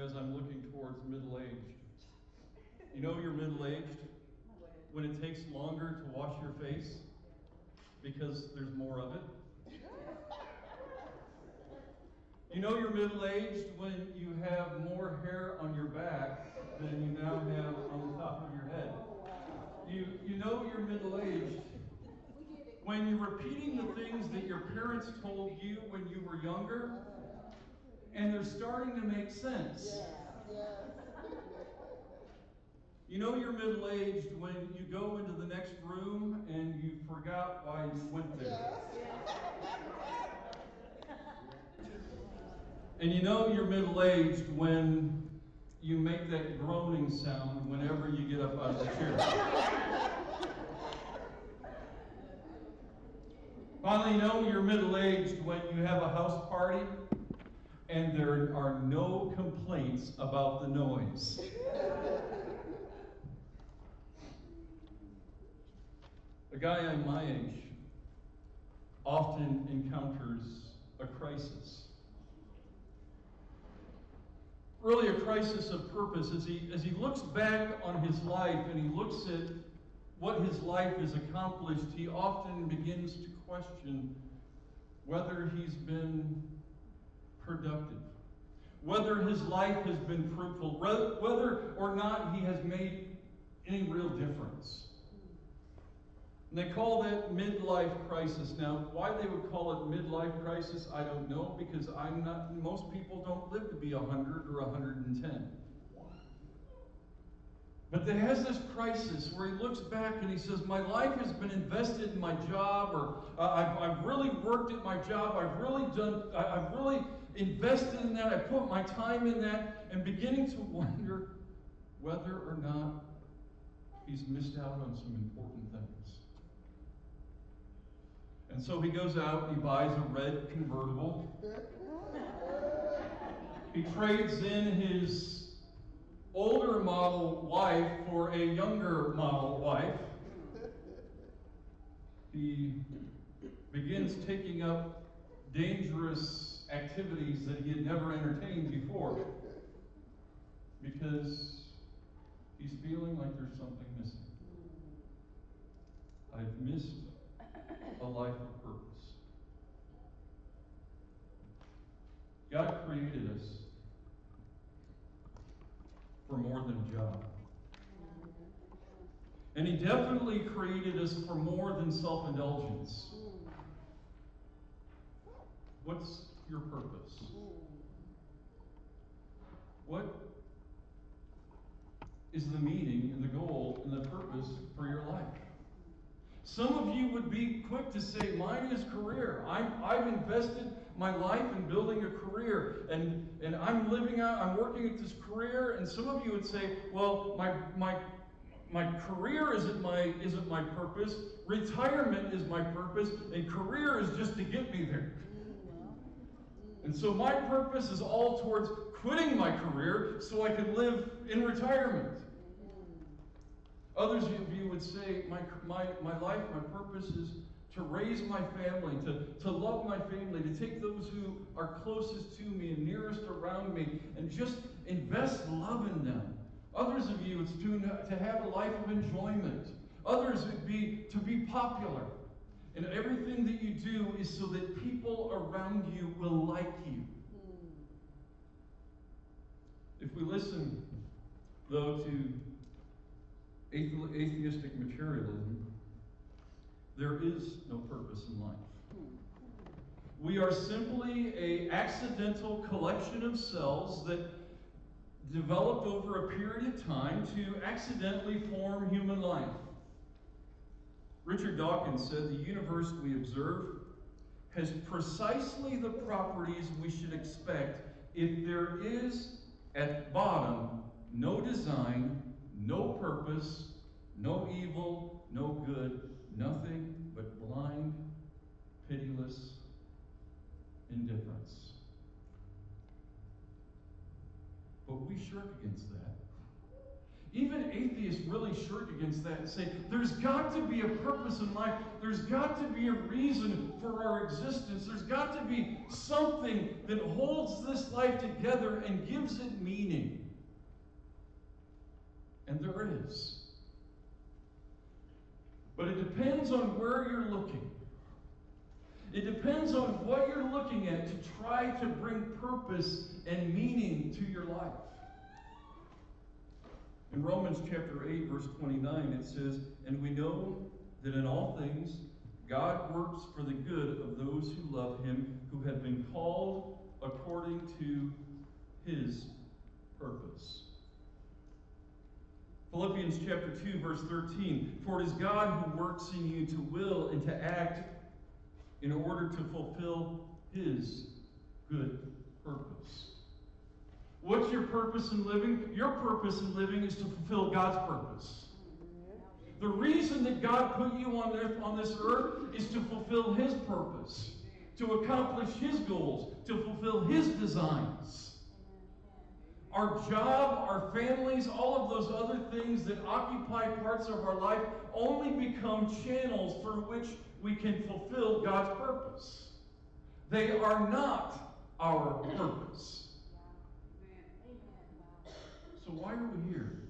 as I'm looking towards middle-aged. You know you're middle-aged when it takes longer to wash your face because there's more of it. You know you're middle-aged when you have more hair on your back than you now have on the top of your head. You know you're middle-aged when you're repeating the things that your parents told you when you were younger, and they're starting to make sense. You know you're middle-aged when you go into the next room and you forgot why you went there. And you know you're middle-aged when you make that groaning sound whenever you get up out of the chair. Finally, you know you're middle-aged when you have a house party and there are no complaints about the noise. A guy my age often encounters a crisis. Really a crisis of purpose as he looks back on his life and he looks at what his life has accomplished. He often begins to question whether he's been productive, whether his life has been fruitful, whether or not he has made any real difference. And they call that midlife crisis. Now, why they would call it midlife crisis, I don't know, because most people don't live to be 100 or 110. But there has this crisis where he looks back and he says, my life has been invested in my job, or I've really worked at my job, I've really invested in that, I put my time in that, and beginning to wonder whether or not he's missed out on some important things. And so he goes out and he buys a red convertible. He trades in his older model wife for a younger model wife. He begins taking up dangerous activities that he had never entertained before because he's feeling like there's something missing. I've missed a life of purpose. God created us for more than a job. And He definitely created us for more than self-indulgence. What's your purpose? What is the meaning and the goal and the purpose for your life? Some of you would be quick to say, mine is career. I've invested my life in building a career, and I'm working at this career. And some of you would say, well, my career isn't my purpose. Retirement is my purpose, and career is just to get me there. And so my purpose is all towards quitting my career so I can live in retirement. Others of you would say, my life, my purpose is to raise my family, to love my family, to take those who are closest to me and nearest around me, and just invest love in them. Others of you, it's to have a life of enjoyment. Others would be to be popular. And everything that you do is so that people around you will like you. If we listen, though, to atheistic materialism, there is no purpose in life. We are simply an accidental collection of cells that developed over a period of time to accidentally form human life. Richard Dawkins said the universe we observe has precisely the properties we should expect if there is, at bottom, no design, no purpose, no evil, no good, nothing but blind, pitiless indifference. But we shirk against that. Even atheists atheists really shirk against that and say, there's got to be a purpose in life. There's got to be a reason for our existence. There's got to be something that holds this life together and gives it meaning. And there is. But it depends on where you're looking. It depends on what you're looking at to try to bring purpose and meaning to your life. In Romans chapter 8, verse 29, it says, "And we know that in all things God works for the good of those who love him, who have been called according to his purpose." Philippians chapter 2, verse 13, "For it is God who works in you to will and to act in order to fulfill his good purpose." What's your purpose in living? Your purpose in living is to fulfill God's purpose. The reason that God put you on this earth is to fulfill his purpose, to accomplish his goals, to fulfill his designs. Our job, our families, all of those other things that occupy parts of our life only become channels through which we can fulfill God's purpose. They are not our purpose. So why are we here?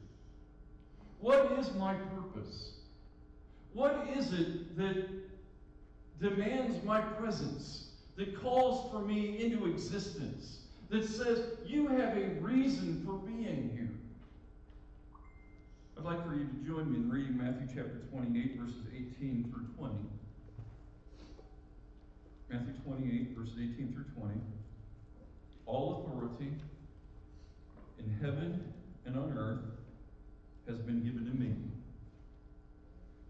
What is my purpose? What is it that demands my presence, that calls for me into existence, that says you have a reason for being here? I'd like for you to join me in reading Matthew chapter 28, verses 18 through 20. Matthew 28, verses 18 through 20. "All authority in heaven and on earth has been given to me.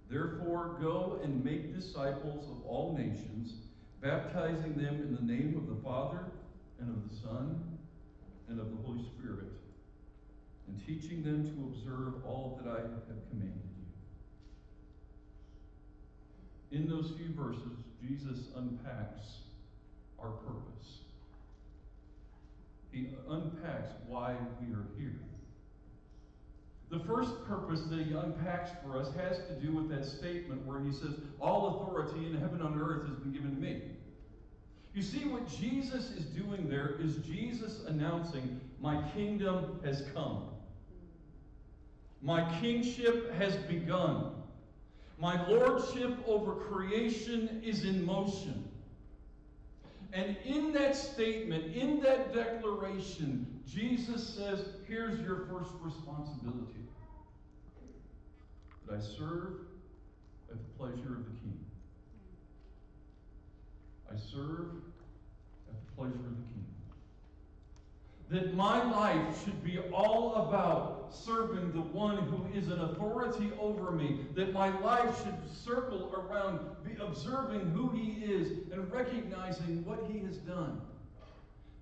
Therefore, go and make disciples of all nations, baptizing them in the name of the Father and of the Son and of the Holy Spirit, and teaching them to observe all that I have commanded you." In those few verses, Jesus unpacks our purpose. He unpacks why we are here. The first purpose that he unpacks for us has to do with that statement where he says, "All authority in heaven and on earth has been given to me." You see, what Jesus is doing there is Jesus announcing, my kingdom has come. My kingship has begun. My lordship over creation is in motion. And in that statement, in that declaration, Jesus says, here's your first responsibility. That I serve at the pleasure of the King. I serve at the pleasure of the King. That my life should be all about serving the one who is an authority over me. That my life should circle around observing who he is and recognizing what he has done.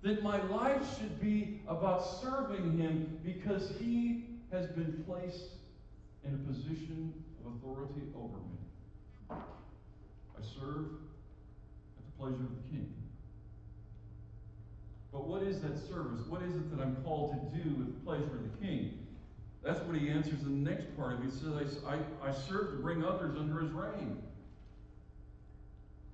That my life should be about serving him because he has been placed in a position of authority over me. I serve at the pleasure of the King. But what is that service? What is it that I'm called to do with the pleasure of the King? That's what he answers in the next part of it. He says, I serve to bring others under his reign.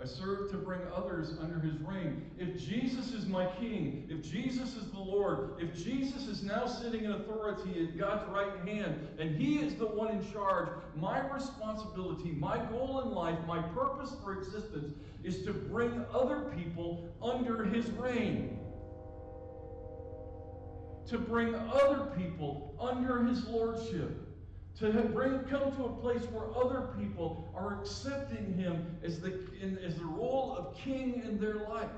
I serve to bring others under his reign. If Jesus is my King, if Jesus is the Lord, if Jesus is now sitting in authority at God's right hand, and he is the one in charge, my responsibility, my goal in life, my purpose for existence is to bring other people under his reign. To bring other people under his lordship. To come to a place where other people are accepting him as the role of king in their life.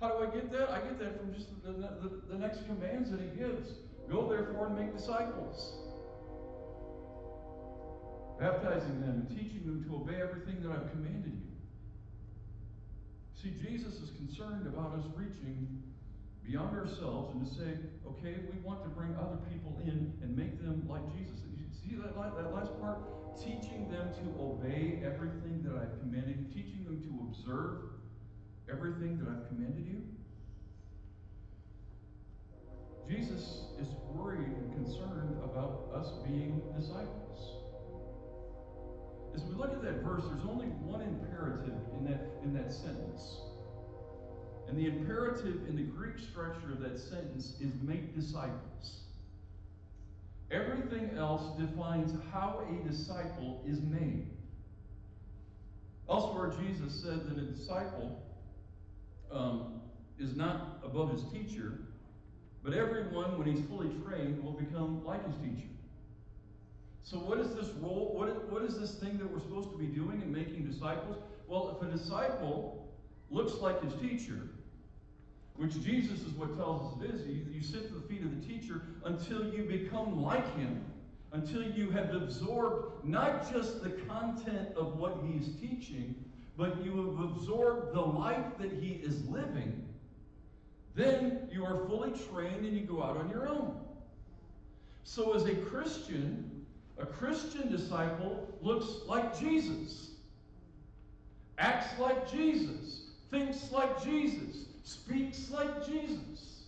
How do I get that? I get that from just the next commands that he gives. Go therefore and make disciples. Baptizing them and teaching them to obey everything that I've commanded you. See, Jesus is concerned about us reaching beyond ourselves and to say, okay, we want to bring other people in and make them like Jesus. See that last part? Teaching them to obey everything that I've commanded you. Teaching them to observe everything that I've commanded you. Jesus is worried and concerned about us being disciples. As we look at that verse, there's only one imperative in that sentence. And the imperative in the Greek structure of that sentence is make disciples. Everything else defines how a disciple is made. Elsewhere, Jesus said that a disciple is not above his teacher, but everyone, when he's fully trained, will become like his teacher. So what is this role? What is this thing that we're supposed to be doing in making disciples? Well, if a disciple looks like his teacher, which Jesus is what tells us it is, you sit at the feet of the teacher until you become like him, until you have absorbed not just the content of what he is teaching, but you have absorbed the life that he is living, then you are fully trained and you go out on your own. So as a Christian disciple looks like Jesus, acts like Jesus, thinks like Jesus, speaks like Jesus.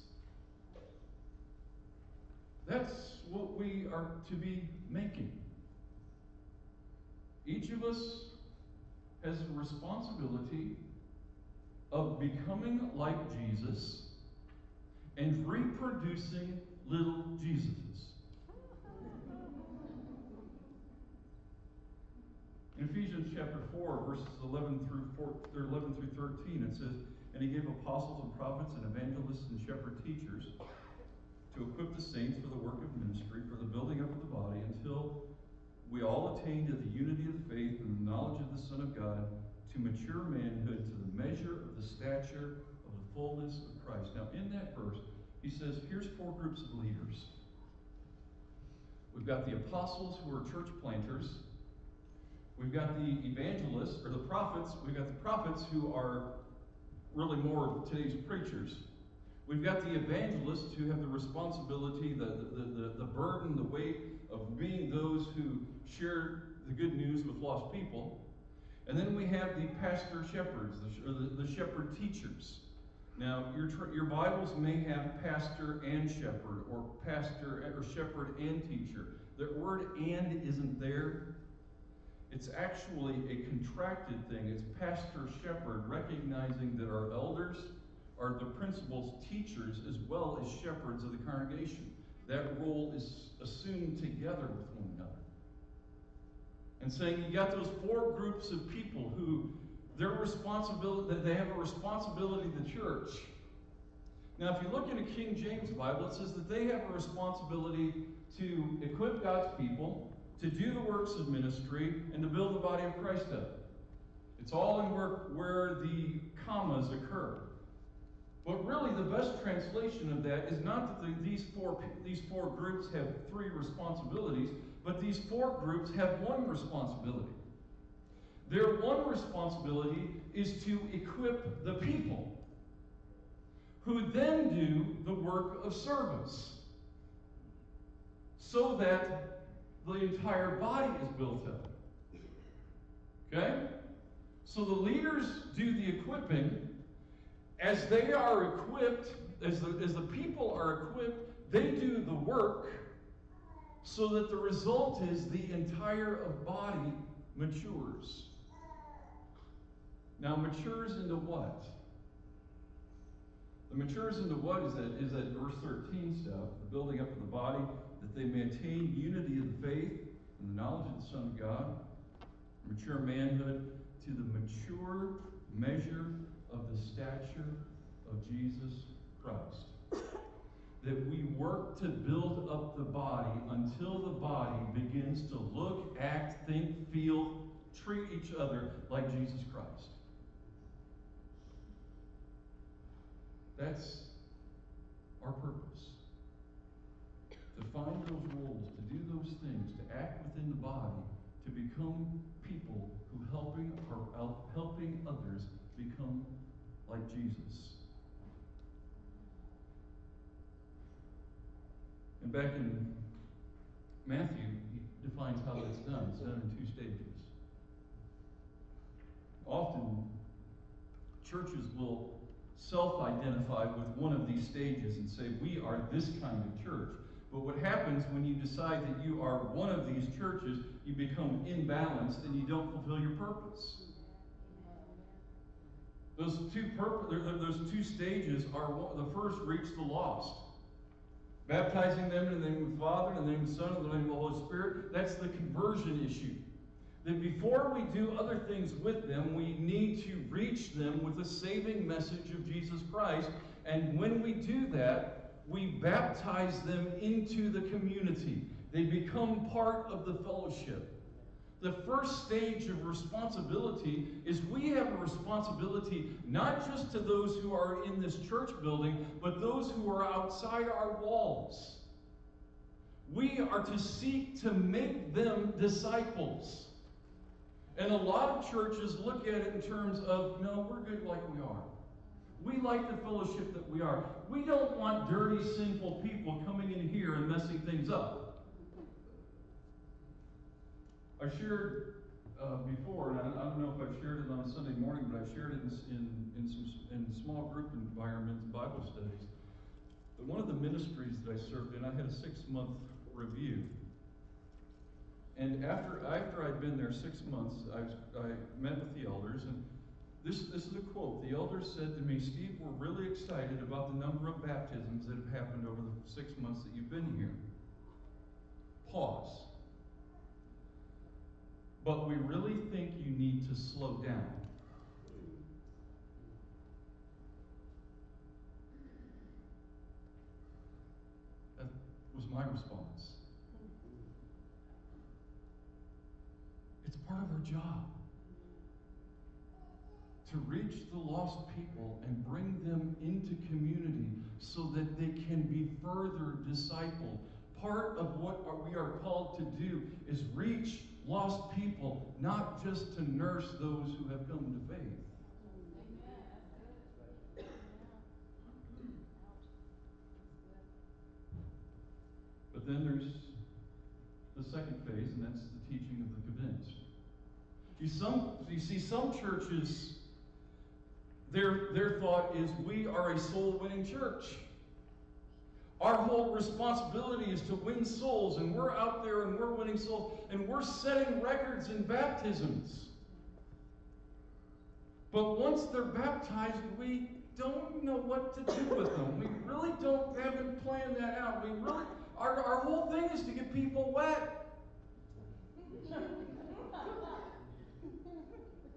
That's what we are to be making. Each of us has a responsibility of becoming like Jesus and reproducing little Jesuses. In Ephesians chapter 4, verses 11 through 13, it says, "And he gave apostles and prophets and evangelists and shepherd teachers to equip the saints for the work of ministry, for the building up of the body, until we all attain to the unity of the faith and the knowledge of the Son of God, to mature manhood, to the measure of the stature of the fullness of Christ." Now, in that verse, he says, here's 4 groups of leaders. We've got the apostles, who are church planters. We've got the evangelists, or the prophets. We've got the prophets, who are really more of today's preachers. We've got the evangelists, who have the responsibility, the burden, the weight of being those who share the good news with lost people. And then we have the pastor shepherds, the shepherd teachers. Now, your Bibles may have pastor and shepherd, or pastor or shepherd and teacher. The word "and" isn't there. It's actually a contracted thing. It's pastor shepherd, recognizing that our elders are the principal's teachers as well as shepherds of the congregation. That role is assumed together with one another. And saying you got those 4 groups of people who their responsibility, that they have a responsibility to the church. Now, if you look in a King James Bible, it says that they have a responsibility to equip God's people, to do the works of ministry, and to build the body of Christ up. It's all in where the commas occur. But really, the best translation of that is not that these four groups have 3 responsibilities, but these 4 groups have 1 responsibility. Their 1 responsibility is to equip the people, who then do the work of service, so that the entire body is built up. Okay? So the leaders do the equipping. As they are equipped, as the people are equipped, they do the work, so that the result is the entire body matures. Now, matures into what? The matures into what is that verse 13 stuff, the building up of the body, that they maintain unity of the faith and the knowledge of the Son of God, mature manhood, to the mature measure of the stature of Jesus Christ. That we work to build up the body until the body begins to look, act, think, feel, treat each other like Jesus Christ. That's our purpose. To find those roles, to do those things, to act within the body, to become people who are helping others become like Jesus. And back in Matthew, he defines how that's done. It's done in 2 stages. Often, churches will self-identify with one of these stages and say, we are this kind of church. But what happens when you decide that you are one of these churches, you become imbalanced and you don't fulfill your purpose. Those two stages are, the first, reach the lost. Baptizing them in the name of the Father, in the name of the Son, in the name of the Holy Spirit. That's the conversion issue. That before we do other things with them, we need to reach them with the saving message of Jesus Christ. And when we do that, we baptize them into the community. They become part of the fellowship. The first stage of responsibility is we have a responsibility not just to those who are in this church building, but those who are outside our walls. We are to seek to make them disciples. And a lot of churches look at it in terms of, no, we're good like we are. We like the fellowship that we are. We don't want dirty, sinful people coming in here and messing things up. I shared before, and I don't know if I've shared it on a Sunday morning, but I've shared it in small group environments, Bible studies. But one of the ministries that I served in, I had a 6-month review. And after I'd been there 6 months, I met with the elders, and this is a quote. The elders said to me, Steve, we're really excited about the number of baptisms that have happened over the 6 months that you've been here. Pause. But we really think you need to slow down. That was my response. It's part of our job to reach the lost people and bring them into community so that they can be further discipled. Part of what we are called to do is reach lost people, not just to nurse those who have come to faith. But then there's the second phase, and that's the teaching of the convinced. You see, some churches, their thought is, we are a soul-winning church. Our whole responsibility is to win souls, and we're out there and we're winning souls, and we're setting records in baptisms. But once they're baptized, we don't know what to do with them. We really haven't planned that out. Our whole thing is to get people wet.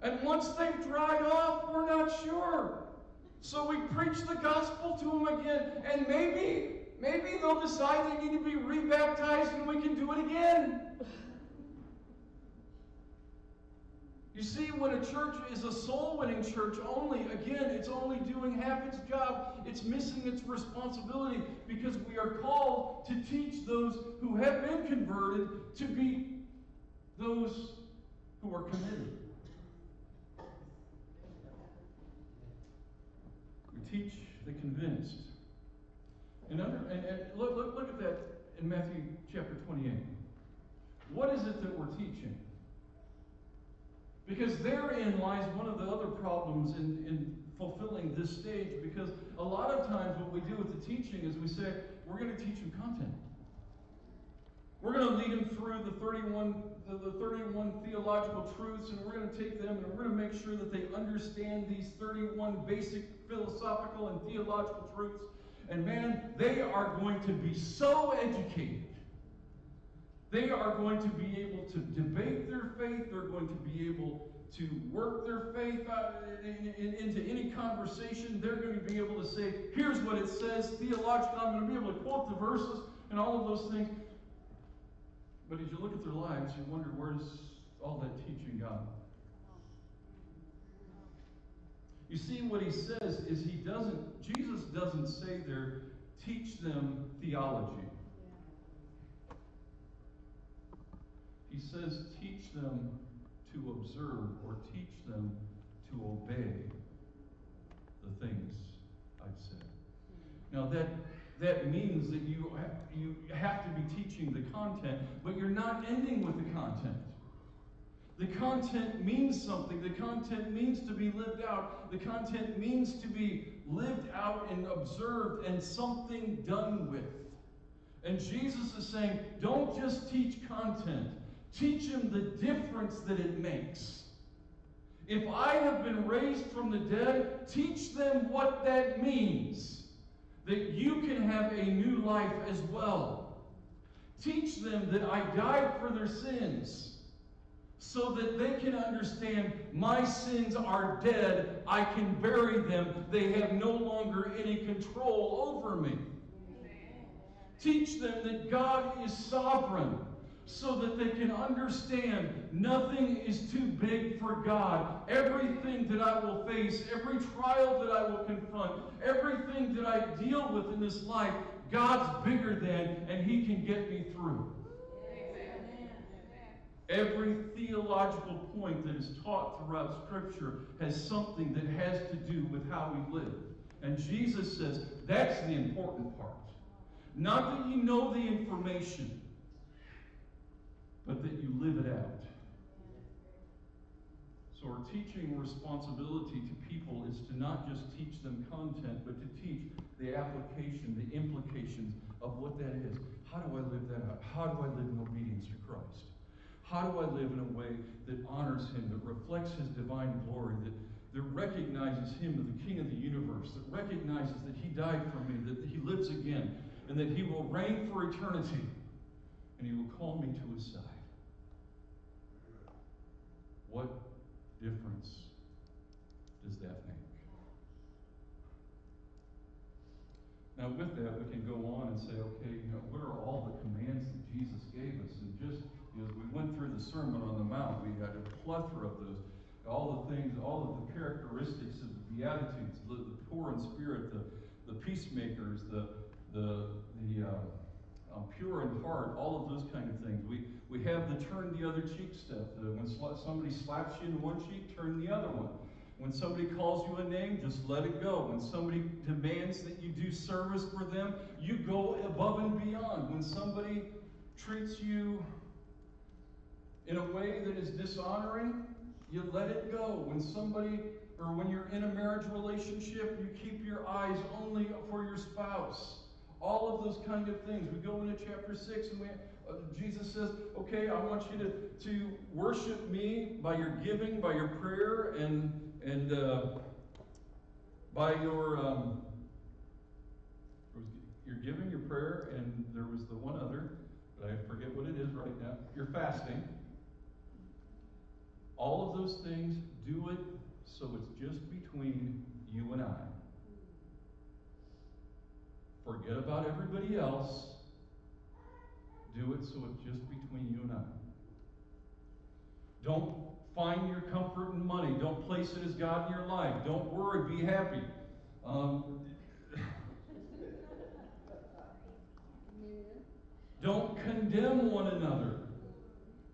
And once they've dried off, we're not sure. So we preach the gospel to them again, and maybe they'll decide they need to be rebaptized and we can do it again. You see, when a church is a soul-winning church only, again, it's only doing half its job. It's missing its responsibility, because we are called to teach those who have been converted to be those who are committed. We teach the convinced. And look at that in Matthew chapter 28. What is it that we're teaching? Because therein lies one of the other problems in fulfilling this stage, because a lot of times what we do with the teaching is we say, we're going to teach them content. We're going to lead them through the 31 theological truths, and we're going to take them and we're going to make sure that they understand these 31 basic philosophical and theological truths. And man, they are going to be so educated. They are going to be able to debate their faith. They're going to be able to work their faith into any conversation. They're going to be able to say, here's what it says theologically. I'm going to be able to quote the verses and all of those things. But as you look at their lives, you wonder, where's all that teaching gone? You see, what he says is Jesus doesn't say there, teach them theology. He says, teach them to observe, or teach them to obey the things I've said. Now that means that you have to be teaching the content, but you're not ending with the content. The content means something. The content means to be lived out. The content means to be lived out and observed and something done with. And Jesus is saying, don't just teach content. Teach them the difference that it makes. If I have been raised from the dead, teach them what that means. That you can have a new life as well. Teach them that I died for their sins, so that they can understand my sins are dead. I can bury them. They have no longer any control over me. Amen. Teach them that God is sovereign, so that they can understand nothing is too big for God. Everything that I will face, every trial that I will confront, everything that I deal with in this life, God's bigger than, and He can get me through. Amen. Every theological point that is taught throughout Scripture has something that has to do with how we live. And Jesus says that's the important part. Not that you know the information, but that you live it out. So our teaching responsibility to people is to not just teach them content, but to teach the application, the implications of what that is. How do I live that out? How do I live in obedience to Christ? How do I live in a way that honors Him, that reflects His divine glory, that recognizes Him as the King of the universe, that recognizes that He died for me, that He lives again, and that He will reign for eternity, and He will call me to His side? What difference does that make? Now with that, we can go on and say, okay, what are all the commands that Jesus gave us? And just as we went through the Sermon on the Mount, we had a plethora of those, all the things, all of the characteristics of the Beatitudes, the poor in spirit, the peacemakers, the pure in heart, all of those kind of things. We have the turn the other cheek step. When somebody slaps you in one cheek, turn the other one. When somebody calls you a name, just let it go. When somebody demands that you do service for them, you go above and beyond. When somebody treats you in a way that is dishonoring, you let it go. When you're in a marriage relationship, you keep your eyes only for your spouse. All of those kind of things. We go into chapter 6 and Jesus says, okay, I want you to worship me by your giving, by your prayer, and by your giving, your prayer, and there was the one other, but I forget what it is right now. Your fasting. All of those things, do it so it's just between you and I. Forget about everybody else. Do it so it's just between you and I. Don't find your comfort in money. Don't place it as God in your life. Don't worry. Be happy. Don't condemn one another.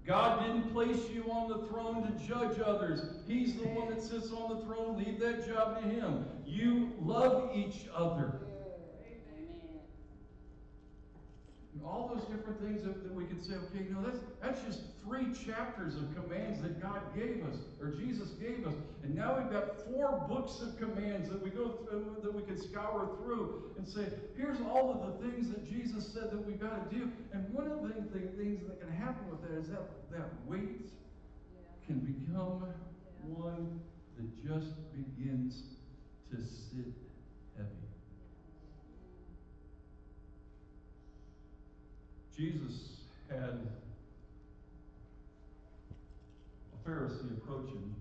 God didn't place you on the throne to judge others. He's the one that sits on the throne. Leave that job to Him. You love each other. All those different things that we could say, okay, that's just 3 chapters of commands that God gave us, or Jesus gave us. And now we've got 4 books of commands that we go through, that we can scour through and say, here's all of the things that Jesus said that we've got to do. And one of the things that can happen with that is that weight can become one that just begins to sit heavy. Jesus had a Pharisee approach Him.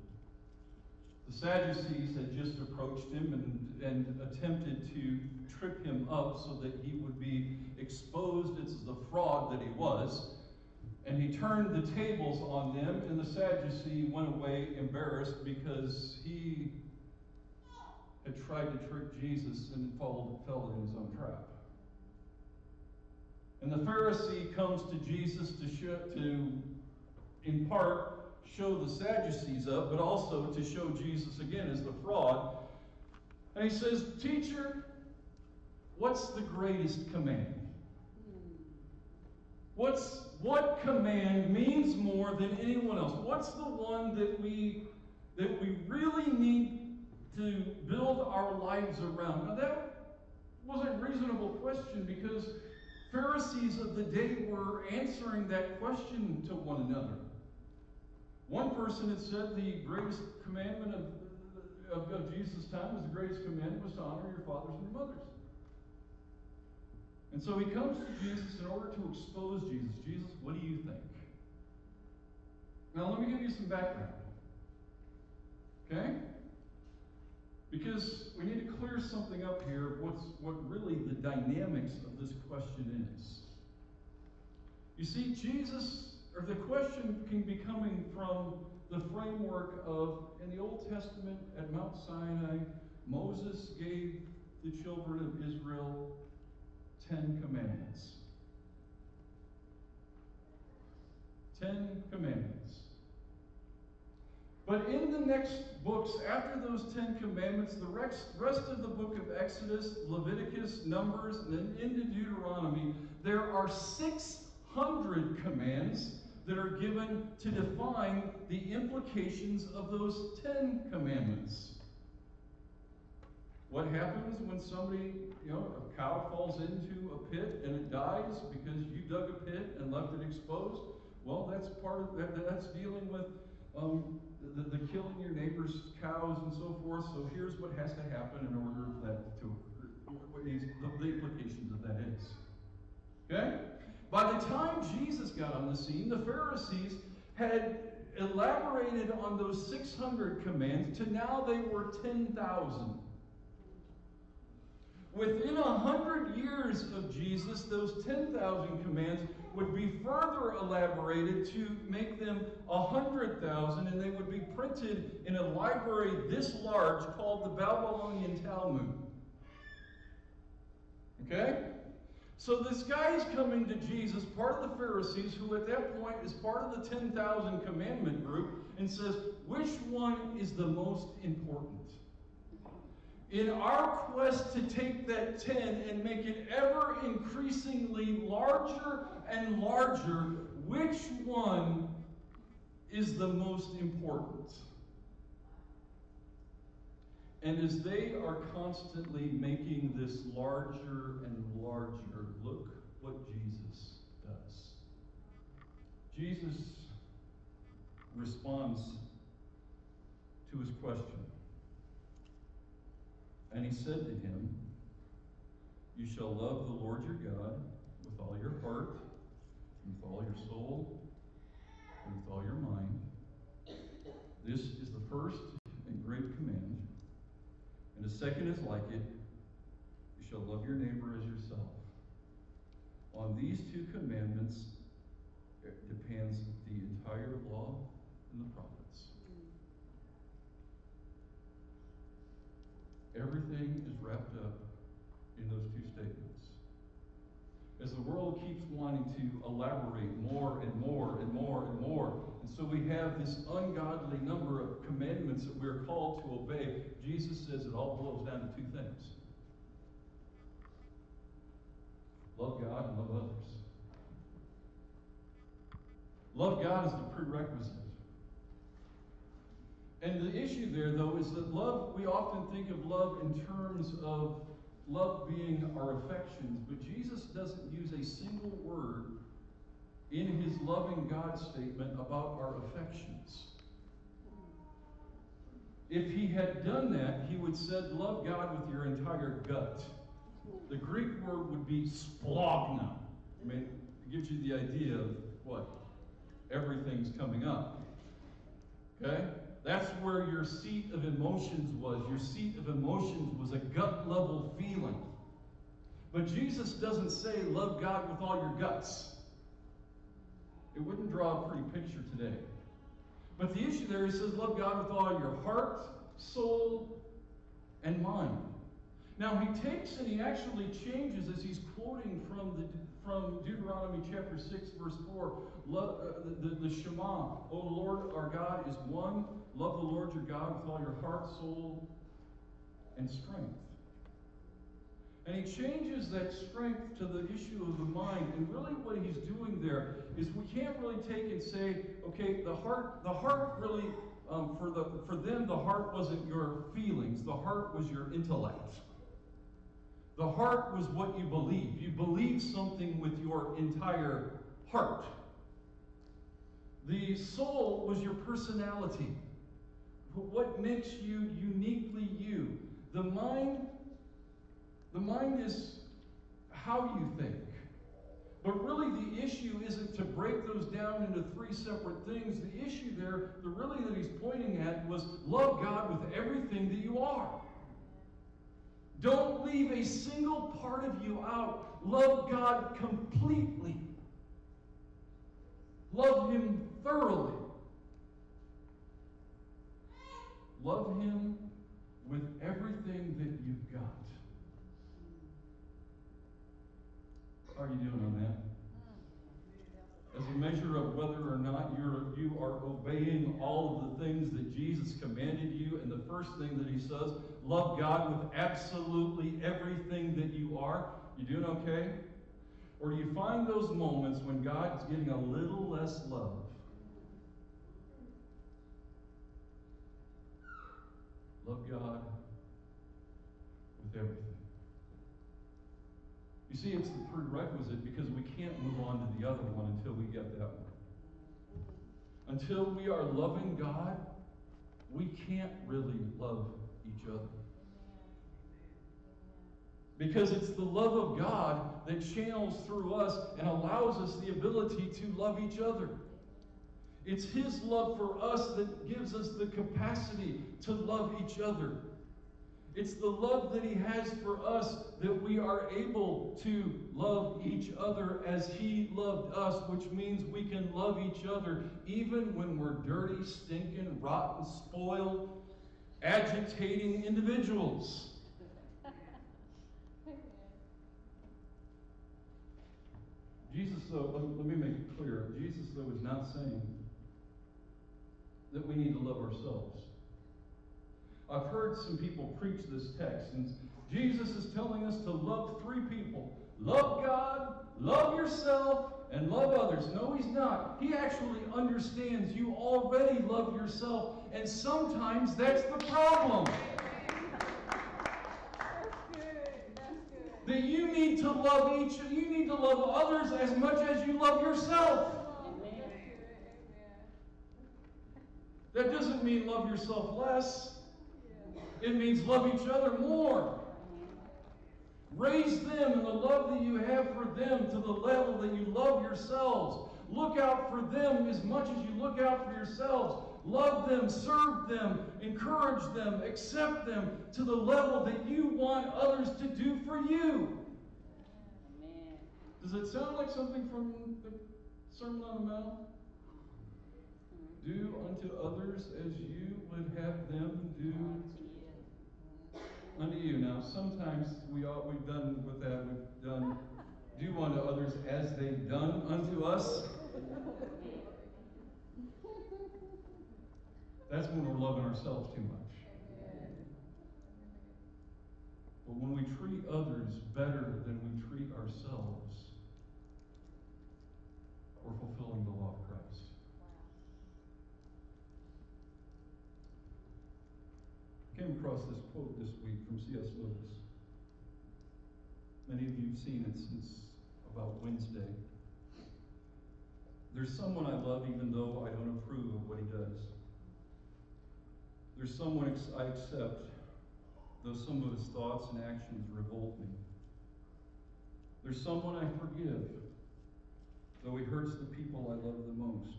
The Sadducees had just approached Him and attempted to trip Him up so that He would be exposed as the fraud that He was. And He turned the tables on them, and the Sadducee went away embarrassed because he had tried to trick Jesus and fell in his own trap. And the Pharisee comes to Jesus to in part, show the Sadducees up, but also to show Jesus again as the fraud. And he says, "Teacher, what's the greatest command? What command means more than anyone else? What's the one that we really need to build our lives around? Now that was a reasonable question because Pharisees of the day were answering that question to one another. One person had said the greatest commandment of Jesus' time was the greatest commandment was to honor your fathers and your mothers. And so he comes to Jesus in order to expose Jesus. Jesus, what do you think? Now let me give you some background. Okay? Because we need to clear something up here, what really the dynamics of this question is. You see, the question can be coming from the framework of, in the Old Testament, at Mount Sinai, Moses gave the children of Israel 10 commandments. 10 commandments. But in the next books, after those 10 commandments, the rest of the book of Exodus, Leviticus, Numbers, and then into Deuteronomy, there are 600 commands that are given to define the implications of those 10 commandments. What happens when somebody, a cow falls into a pit and it dies because you dug a pit and left it exposed? Well, that's part of that. That's dealing with the killing your neighbor's cows and so forth. So here's what has to happen in order for that to, the implications of that is. Okay? By the time Jesus got on the scene, the Pharisees had elaborated on those 600 commands to now they were 10,000. Within 100 years of Jesus, those 10,000 commands would be further elaborated to make them 100,000, and they would be printed in a library this large called the Babylonian Talmud. Okay? So this guy is coming to Jesus, part of the Pharisees, who at that point is part of the 10,000 commandment group, and says, which one is the most important? In our quest to take that 10 and make it ever increasingly larger and larger, which one is the most important? And as they are constantly making this larger and larger, look what Jesus does. Jesus responds to his question. And he said to him, you shall love the Lord your God with all your heart, and with all your soul, and with all your mind. This is the first and great command. And the second is like it. You shall love your neighbor as yourself. On these two commandments depends the entire law and the prophets. Everything is wrapped up in those two statements. As the world keeps wanting to elaborate more and more and more and more, and so we have this ungodly number of commandments that we're called to obey, Jesus says it all boils down to two things. Love God and love others. Love God is the prerequisite. And the issue there, though, is that love, we often think of love in terms of love being our affections, but Jesus doesn't use a single word in his loving God statement about our affections. If he had done that, he would have said, love God with your entire gut. The Greek word would be splagna. I mean, it gives you the idea of what? Everything's coming up. Okay? That's where your seat of emotions was. Your seat of emotions was a gut-level feeling. But Jesus doesn't say, love God with all your guts. It wouldn't draw a pretty picture today. But the issue there, he says, love God with all your heart, soul, and mind. Now, he takes and he actually changes as he's quoting from Deuteronomy chapter 6, verse 4, the Shema, O Lord, our God is one. Love the Lord your God with all your heart, soul, and strength. And he changes that strength to the issue of the mind. And really what he's doing there is we can't really take and say, okay, the heart really, for them, the heart wasn't your feelings. The heart was your intellect. The heart was what you believed. You believed something with your entire heart. The soul was your personality. What makes you uniquely you. The mind is how you think. But really the issue isn't to break those down into three separate things. The issue there, that he's pointing at, was love God with everything that you are. Don't leave a single part of you out. Love God completely. Love Him thoroughly. Love Him with everything that you've got. How are you doing on that? As a measure of whether or not you are obeying all of the things that Jesus commanded you, and the first thing that he says, love God with absolutely everything that you are. You doing okay? Or do you find those moments when God's getting a little less love? Love God with everything. You see, it's the prerequisite because we can't move on to the other one until we get that one. Until we are loving God, we can't really love each other. Because it's the love of God that channels through us and allows us the ability to love each other. It's His love for us that gives us the capacity to love each other. It's the love that He has for us that we are able to love each other as He loved us, which means we can love each other even when we're dirty, stinking, rotten, spoiled, agitating individuals. Jesus, though, let me make it clear. Jesus, though, is not saying that we need to love ourselves. I've heard some people preach this text, and Jesus is telling us to love three people. Love God, love yourself, and love others. No, He's not. He actually understands you already love yourself, and sometimes that's the problem. That you need to love others as much as you love yourself. That doesn't mean love yourself less. It means love each other more. Raise them in the love that you have for them to the level that you love yourselves. Look out for them as much as you look out for yourselves. Love them, serve them, encourage them, accept them to the level that you want others to do for you. Amen. Does it sound like something from the Sermon on the Mount? Do unto others as you would have them do unto you. Now, sometimes we've done with that. We've done do unto others as they've done unto us. That's when we're loving ourselves too much. But when we treat others better than we treat ourselves, we're fulfilling the law of Christ. I came across this quote this week from C.S. Lewis. Many of you have seen it since about Wednesday. There's someone I love even though I don't approve of what he does. There's someone I accept, though some of his thoughts and actions revolt me. There's someone I forgive, though he hurts the people I love the most.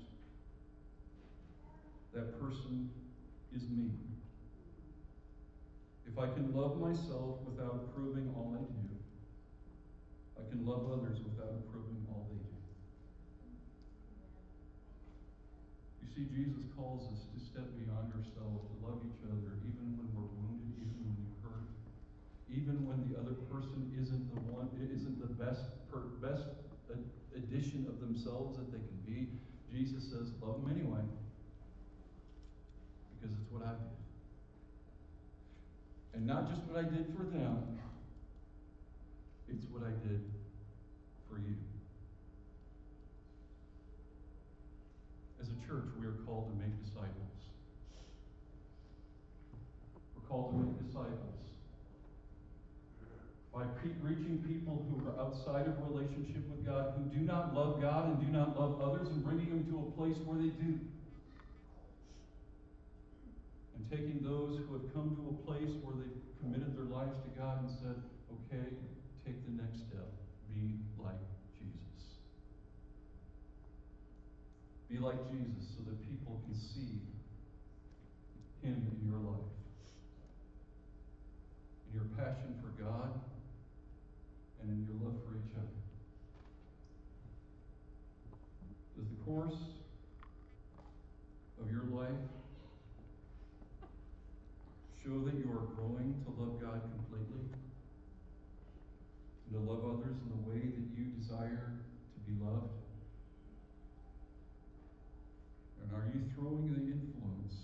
That person is me. If I can love myself without approving all I do, I can love others without approving all they do. You see, Jesus calls us to step beyond ourselves, to love each other, even when we're wounded, even when we're hurt, even when the other person isn't the best edition of themselves that they can be. Jesus says, love them anyway, because it's what I did. And not just what I did for them, It's what I did for you. As a church, we are called to make disciples. We're called to make disciples by reaching people who are outside of relationship with God, who do not love God and do not love others, and bringing them to a place where they do. And taking those who have come to a place where they've committed their lives to God and said, okay, take the next step. Be like Jesus. Be like Jesus so that people can see Him in your life. In your passion for God and in your love for each other. Does the course of your life show that you are growing to love God completely? And to love others in the way that you desire to be loved? And are you throwing the influence?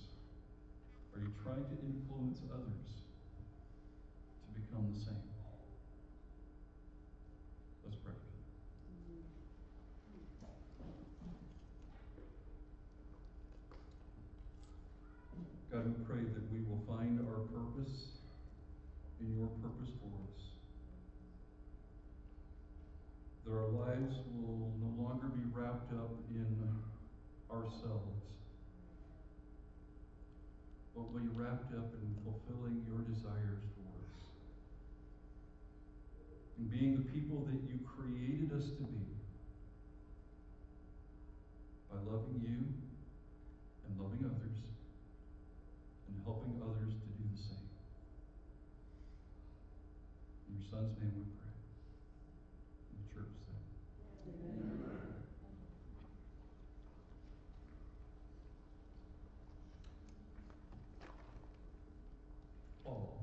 Are you trying to influence others to become the same? Let's pray. God, we pray that we will find our purpose in your purpose for us. That our lives will no longer be wrapped up in ourselves, but will be wrapped up in fulfilling your desires for us. In being the people that you created us to be, by loving you and loving others and helping others to do the same. In your Son's name we pray. And the church said, Amen. Paul.